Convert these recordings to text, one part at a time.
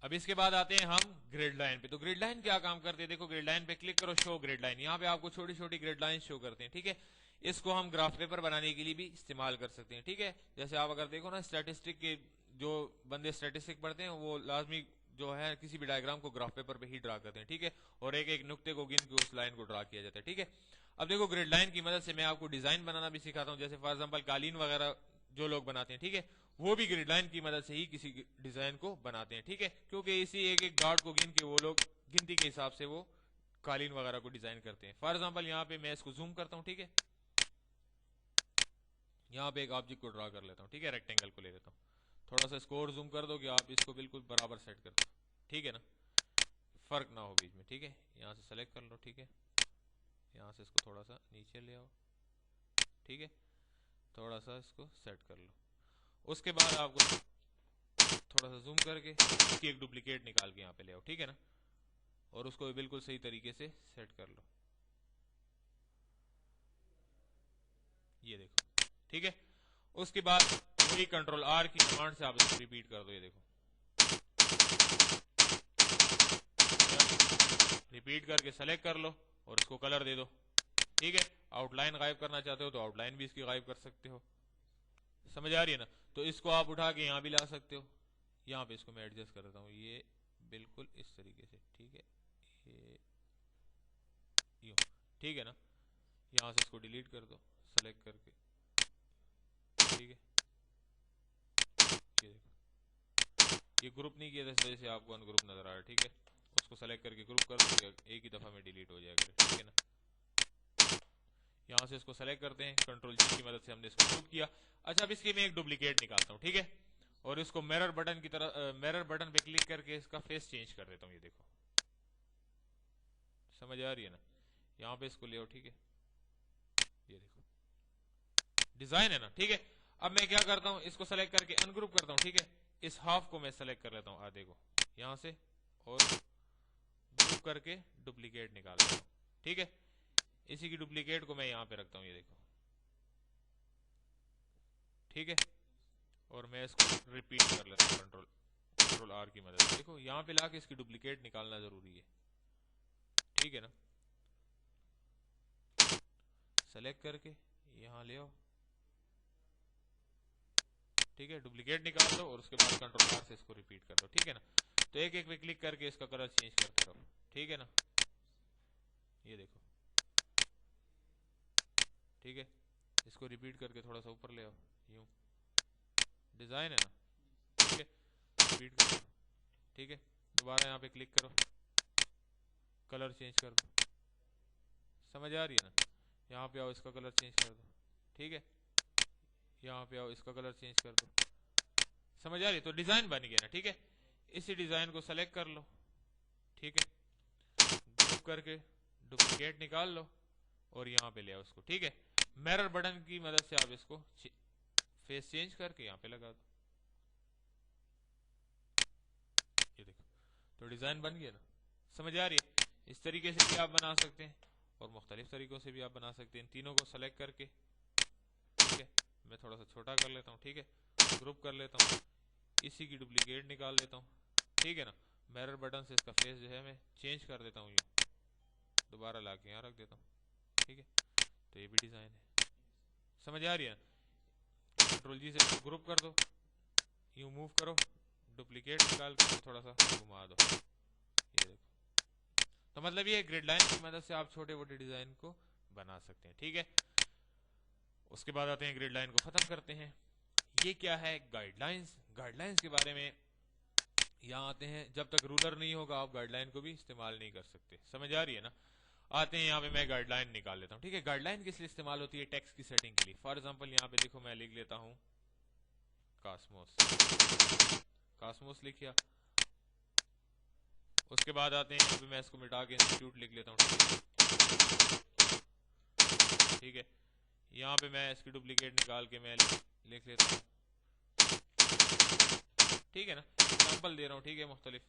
अब इसके बाद आते हैं हम ग्रिड लाइन पे। तो ग्रिड लाइन क्या काम करते हैं, देखो ग्रिड लाइन पे क्लिक करो, शो ग्रिड लाइन। यहाँ पे आपको छोटी छोटी ग्रिड लाइन शो करते हैं, ठीक है। इसको हम ग्राफ पेपर बनाने के लिए भी इस्तेमाल कर सकते हैं, ठीक है। जैसे आप अगर देखो ना, स्टैटिस्टिक के जो बंदे स्टैटिस्टिक पढ़ते हैं वो लाजमी जो है किसी भी डायग्राम को ग्राफ पेपर पे ही ड्रा करते हैं, ठीक है। और एक एक नुक्ते को गिन के उस लाइन को ड्रा किया जाता है, ठीक है। अब देखो ग्रिड लाइन की मदद से मैं आपको डिजाइन बनाना भी सिखाता हूँ। जैसे फॉर एग्जांपल कालीन वगैरह जो लोग बनाते हैं, ठीक है, वो भी ग्रिड लाइन की मदद से ही किसी डिजाइन को बनाते हैं, ठीक है। क्योंकि इसी एक एक डॉट को गिन के वो लोग गिनती के हिसाब से वो कालीन वगैरह को डिजाइन करते हैं। फॉर एग्जांपल यहाँ पे मैं इसको जूम करता हूँ, ठीक है। यहाँ पे एक ऑब्जेक्ट को ड्रा कर लेता हूँ, ठीक है, रेक्टेंगल को ले लेता हूँ। थोड़ा सा इसको और जूम कर दो कि आप इसको बिल्कुल बराबर सेट कर दो, ठीक है ना, फर्क ना हो बीच में, ठीक है। यहाँ से सेलेक्ट कर लो, ठीक है। यहाँ से इसको थोड़ा सा नीचे ले आओ, ठीक है। थोड़ा सा इसको सेट कर लो। उसके बाद आपको थोड़ा सा जूम करके इसकी एक डुप्लीकेट निकाल के यहाँ पे ले आओ, ठीक है ना, और उसको बिल्कुल सही तरीके से सेट कर लो, ये देखो, ठीक है। उसके बाद वही कंट्रोल आर की कमांड से आप इसको रिपीट कर दो, ये देखो, रिपीट करके सेलेक्ट कर लो और इसको कलर दे दो, ठीक है। आउटलाइन गायब करना चाहते हो तो आउटलाइन भी इसकी गायब कर सकते हो, समझ आ रही है ना। तो इसको आप उठा के यहाँ भी ला सकते हो। यहाँ पे इसको मैं एडजस्ट कर देता हूँ, ये बिल्कुल इस तरीके से, ठीक है, ये यूं, ठीक है ना। यहाँ से इसको डिलीट कर दो सेलेक्ट करके, ठीक है। ये देखो, ये ग्रुप नहीं किया था इस वजह से आपको अनग्रुप नजर आ रहा है, ठीक है। उसको सेलेक्ट करके ग्रुप कर दो, एक ही दफा में डिलीट हो जाएगा, ठीक है ना। यहाँ से इसको सेलेक्ट करते हैं, कंट्रोल जी की मदद से हमने इसको ग्रुप किया। अच्छा, अब इसकी मैं एक डुप्लीकेट निकालता हूँ, ठीक है, और इसको मिरर बटन की तरह मिरर बटन पे क्लिक करके इसका फेस चेंज कर देता हूँ, ये देखो, समझ आ रही है ना। यहाँ पे इसको ले आओ, ठीक है, ये देखो डिजाइन है ना, ठीक है। अब मैं क्या करता हूँ, इसको सेलेक्ट करके अनग्रुप करता हूँ, ठीक है। इस हाफ को मैं सेलेक्ट कर लेता हूँ आधे को यहाँ से, और ग्रुप करके डुप्लीकेट निकाल लेता हूँ, ठीक है। इसी की डुप्लीकेट को मैं यहाँ पे रखता हूँ, ये देखो, ठीक है। और मैं इसको रिपीट कर लेता हूँ कंट्रोल आर की मदद से। देखो यहाँ पे लाके इसकी डुप्लीकेट निकालना जरूरी है, ठीक है ना। सेलेक्ट करके यहाँ ले आओ, ठीक है, डुप्लीकेट निकाल दो और उसके बाद कंट्रोल आर से इसको रिपीट कर दो, ठीक है ना। तो एक एक पे क्लिक करके इसका कलर चेंज करते रहो, ठीक है ना, ये देखो, ठीक है। इसको रिपीट करके थोड़ा सा ऊपर ले आओ, यूं, डिजाइन है ना, ठीक है। रिपीट करो, ठीक है। दोबारा यहाँ पे क्लिक करो, कलर चेंज कर दो, समझ आ रही है ना। यहाँ पे आओ, इसका कलर चेंज कर दो, ठीक है। यहाँ पे आओ, इसका कलर चेंज कर दो, समझ आ रही है। तो डिजाइन बन गया ना, ठीक है। इसी डिजाइन को सेलेक्ट कर लो, ठीक है, ग्रुप करके डुप्लीकेट निकाल लो और यहाँ पे ले आओ उसको, ठीक है। मिरर बटन की मदद से आप इसको फेस चेंज करके यहाँ पे लगा दो, ये देखो, तो डिजाइन बन गया ना, समझ आ रही है। इस तरीके से भी आप बना सकते हैं और मुख्तलिफ तरीकों से भी आप बना सकते हैं। इन तीनों को सेलेक्ट करके, ठीक है, मैं थोड़ा सा छोटा कर लेता हूँ, ठीक है, ग्रुप कर लेता हूँ, इसी की डुप्लीकेट निकाल लेता हूँ, ठीक है ना। मिरर बटन से इसका फेस जो है मैं चेंज कर देता हूँ, दोबारा ला के यहाँ रख देता हूँ, ठीक है। तो ये भी डिजाइन है, समझ आ रही है। कंट्रोल जी से ग्रुप कर दो, यूं मूव करो, डुप्लीकेट निकाल के थोड़ा सा घुमा दो, ये देखो। तो मतलब ये ग्रिड लाइन की मदद से आप छोटे मोटे डिजाइन को बना सकते हैं, ठीक है। उसके बाद आते हैं ग्रिड लाइन को खत्म करते हैं। ये क्या है, गाइडलाइंस। गाइडलाइंस के बारे में यहाँ आते हैं, जब तक रूलर नहीं होगा आप गाइडलाइन को भी इस्तेमाल नहीं कर सकते, समझ आ रही है ना। आते हैं यहाँ पे, मैं गाइडलाइन निकाल लेता हूँ, ठीक है। गाइडलाइन किस लिए इस्तेमाल होती है, टेक्स्ट की सेटिंग के लिए। फॉर एग्जांपल यहाँ पे देखो, मैं लिख लेता हूँ कास्मोस, कास्मोस लिख लिया। उसके बाद आते हैं यहाँ पे, मैं इसको मिटा के इंस्टीट्यूट लिख लेता हूँ, ठीक है। यहाँ पे मैं इसकी डुप्लीकेट निकाल के मैं लिख लेता हूँ, ठीक है ना। एग्जाम्पल दे रहा हूँ, ठीक है, मुख्तलिफ।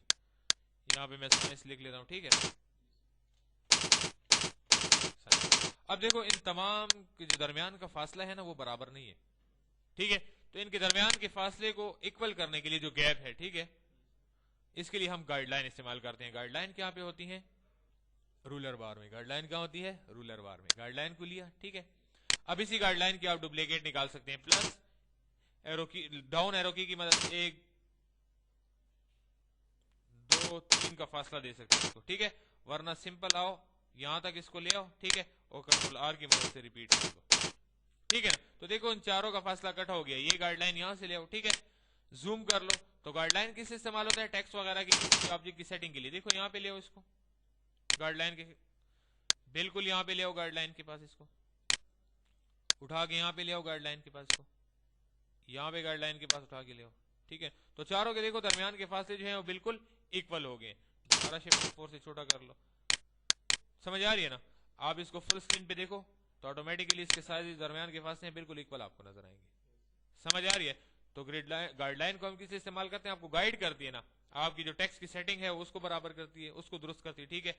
यहाँ पे मैं साइंस लिख लेता हूँ, ठीक है। अब देखो, इन तमाम के जो दरमियान का फासला है ना, वो बराबर नहीं है, ठीक है। तो इनके दरमियान के फासले को इक्वल करने के लिए जो गैप है, ठीक है, इसके लिए हम गाइडलाइन इस्तेमाल करते हैं। गाइडलाइन कहाँ पे होती है? रूलर बार में। गाइडलाइन कहाँ होती है? रूलर बार में। गाइडलाइन को लिया, ठीक है। अब इसी गाइडलाइन की आप डुप्लीकेट निकाल सकते हैं, प्लस एरो की, डाउन एरो की मदद से 1 2 3 का फासला दे सकते हैं इसको, ठीक है। वरना सिंपल आओ यहां तक इसको ले आओ, ठीक है, और कंट्रोल आर की मदद से रिपीट कर दो, ठीक है ना। तो देखो इन चारों का फासला कट हो गया। ये गाइडलाइन यहां से ले आओ, ठीक है। जूम कर लो। तो गाइडलाइन किस इस्तेमाल होता है? टेक्स्ट वगैरह की किसी ऑब्जेक्ट की सेटिंग के लिए। देखो यहां पे ले आओ इसको, गाइडलाइन के बिल्कुल यहां पे ले आओ, गाइडलाइन के पास इसको उठा के यहां पे ले आओ, गाइडलाइन के पास इसको यहां पे गाइडलाइन के पास उठा के ले आओ, ठीक है। तो चारों के देखो दरमियान के फासले जो है वो बिल्कुल इक्वल हो गए। दोबारा शिफ्ट 4 से छोटा कर लो, समझ आ रही है ना। आप इसको फुल स्क्रीन पे देखो तो ऑटोमेटिकली इसके साइज दरमियान के फासले बिल्कुल इक्वल आपको नजर आएंगे, समझ आ रही है। तो गाइडलाइन को हम किस इस्तेमाल करते हैं? आपको गाइड करती है ना, आपकी जो टेक्स्ट की सेटिंग है उसको बराबर करती है, उसको दुरुस्त करती है, ठीक है।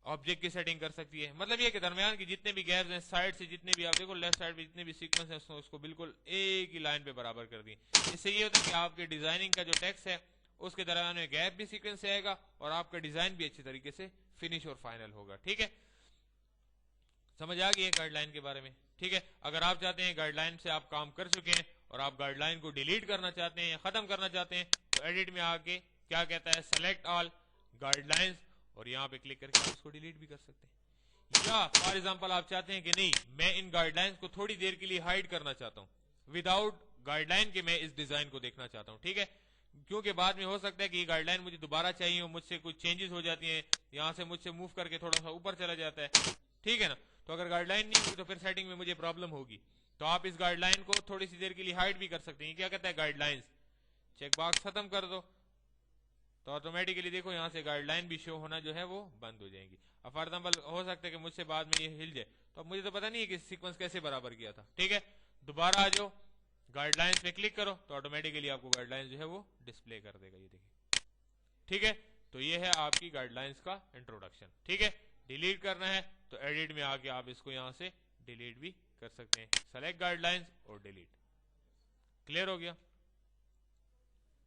ऑब्जेक्ट की सेटिंग कर सकती है। मतलब ये कि दरमियान की जितने भी गैप्स हैं, साइड से जितने भी आप देखो, लेफ्ट साइड पे जितने भी सीक्वेंस है उसको बिल्कुल एक ही लाइन पे बराबर कर दी। इससे ये होता है कि आपके डिजाइनिंग का जो टेक्स्ट है उसके दरमियान में गैप भी सीक्वेंस से आएगा और आपका डिजाइन भी अच्छी तरीके से फिनिश और फाइनल होगा, ठीक है। समझ आ गई है गाइडलाइन के बारे में, ठीक है। अगर आप चाहते हैं गाइडलाइन से आप काम कर चुके हैं और आप गाइडलाइन को डिलीट करना चाहते हैं या खत्म करना चाहते हैं, तो एडिट में आके क्या कहता है? सेलेक्ट ऑल गाइडलाइंस, और यहां पे क्लिक करके आप इसको डिलीट भी कर सकते हैं। या फॉर एग्जांपल आप चाहते हैं कि नहीं, मैं इन गाइडलाइंस को थोड़ी देर के लिए हाइड करना चाहता हूं, विदाउट गाइडलाइन के मैं इस डिजाइन को देखना चाहता हूं, ठीक है। क्योंकि बाद में हो सकता है कि ये गाइडलाइन मुझे दोबारा चाहिए हो, मुझसे कुछ चेंजेस हो जाती हैं, यहां से मुझसे मूव करके थोड़ा सा ऊपर चला जाता है, ठीक है ना। तो अगर गाइडलाइन नहीं होगी तो फिर सेटिंग में मुझे प्रॉब्लम होगी। तो आप इस गाइडलाइन को थोड़ी सी देर के लिए हाइड भी कर सकते हैं। क्या कहता है? गाइडलाइंस चेकबॉक्स खत्म कर दो तो ऑटोमेटिकली देखो यहां से गाइडलाइन भी शो होना जो है वो बंद हो जाएगी। अब फॉर एग्जाम्पल हो सकता है कि मुझसे बाद में ये हिल जाए, तो अब मुझे तो पता नहीं है कि सीक्वेंस कैसे बराबर किया था, ठीक है। दोबारा आ जाओ, गाइडलाइंस पे क्लिक करो तो ऑटोमेटिकली आपको गाइडलाइंस जो है वो डिस्प्ले कर देगा, ये देखिए, ठीक है। तो ये है आपकी गाइडलाइंस का इंट्रोडक्शन, ठीक है। डिलीट करना है तो एडिट में आके आप इसको यहां से डिलीट भी कर सकते हैं। सेलेक्ट गाइडलाइंस और डिलीट, क्लियर हो गया।